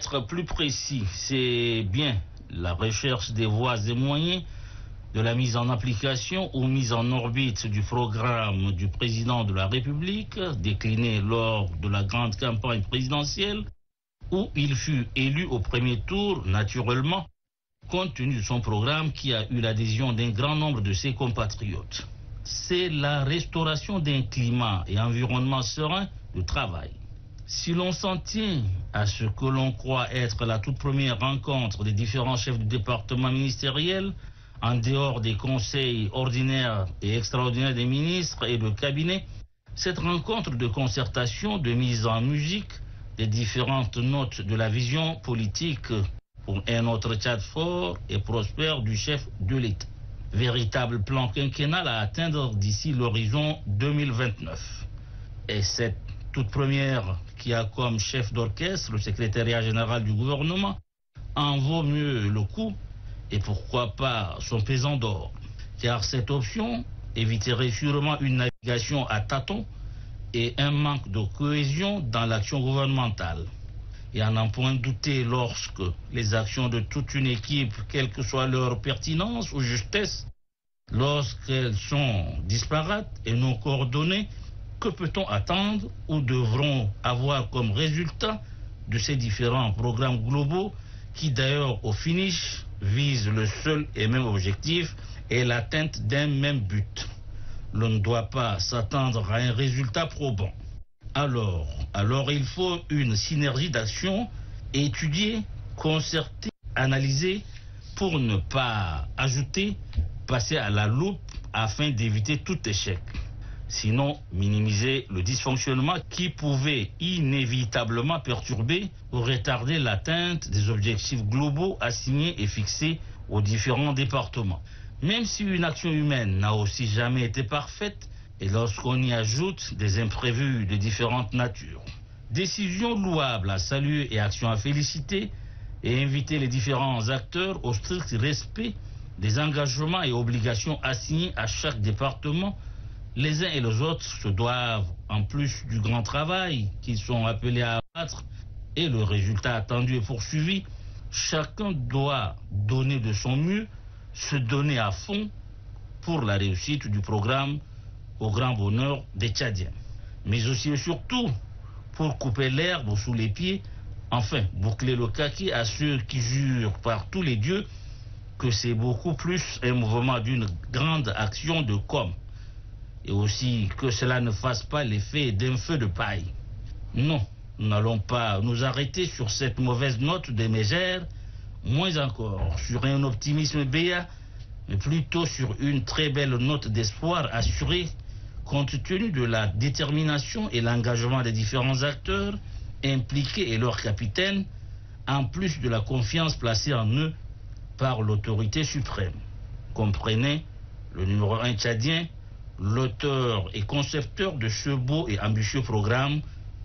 être plus précis, c'est bien la recherche des voies et moyens de la mise en application ou mise en orbite du programme du président de la République, décliné lors de la grande campagne présidentielle, où il fut élu au premier tour, naturellement, compte tenu de son programme qui a eu l'adhésion d'un grand nombre de ses compatriotes. C'est la restauration d'un climat et environnement serein de travail. Si l'on s'en tient à ce que l'on croit être la toute première rencontre des différents chefs de département ministériel, en dehors des conseils ordinaires et extraordinaires des ministres et de cabinet, cette rencontre de concertation, de mise en musique des différentes notes de la vision politique pour un autre Tchad fort et prospère du chef de l'État. Véritable plan quinquennal à atteindre d'ici l'horizon 2029. Et cette toute première qui a comme chef d'orchestre le secrétariat général du gouvernement en vaut mieux le coup et pourquoi pas son pesant d'or. Car cette option éviterait sûrement une navigation à tâtons et un manque de cohésion dans l'action gouvernementale. Et à n'en point douter, lorsque les actions de toute une équipe, quelle que soit leur pertinence ou justesse, lorsqu'elles sont disparates et non coordonnées, que peut-on attendre ou devront avoir comme résultat de ces différents programmes globaux qui d'ailleurs au finish visent le seul et même objectif et l'atteinte d'un même but? L'on ne doit pas s'attendre à un résultat probant. Alors il faut une synergie d'action étudiée, concertée, analysée pour ne pas ajouter, passer à la loupe afin d'éviter tout échec. Sinon, minimiser le dysfonctionnement qui pouvait inévitablement perturber ou retarder l'atteinte des objectifs globaux assignés et fixés aux différents départements. Même si une action humaine n'a aussi jamais été parfaite, et lorsqu'on y ajoute des imprévus de différentes natures. Décision louable à saluer et action à féliciter, et inviter les différents acteurs au strict respect des engagements et obligations assignés à chaque département. Les uns et les autres se doivent, en plus du grand travail qu'ils sont appelés à abattre et le résultat attendu et poursuivi, chacun doit donner de son mieux, se donner à fond pour la réussite du programme au grand bonheur des Tchadiens. Mais aussi et surtout pour couper l'herbe sous les pieds, enfin boucler le kaki à ceux qui jurent par tous les dieux que c'est beaucoup plus un mouvement d'une grande action de com'. Et aussi que cela ne fasse pas l'effet d'un feu de paille. Non, nous n'allons pas nous arrêter sur cette mauvaise note de mégère, moins encore sur un optimisme béat, mais plutôt sur une très belle note d'espoir assurée compte tenu de la détermination et l'engagement des différents acteurs impliqués et leurs capitaines, en plus de la confiance placée en eux par l'autorité suprême. Comprenez, le numéro 1 tchadien, l'auteur et concepteur de ce beau et ambitieux programme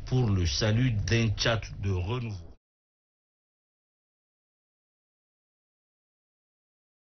pour le salut d'un Tchad de renouveau.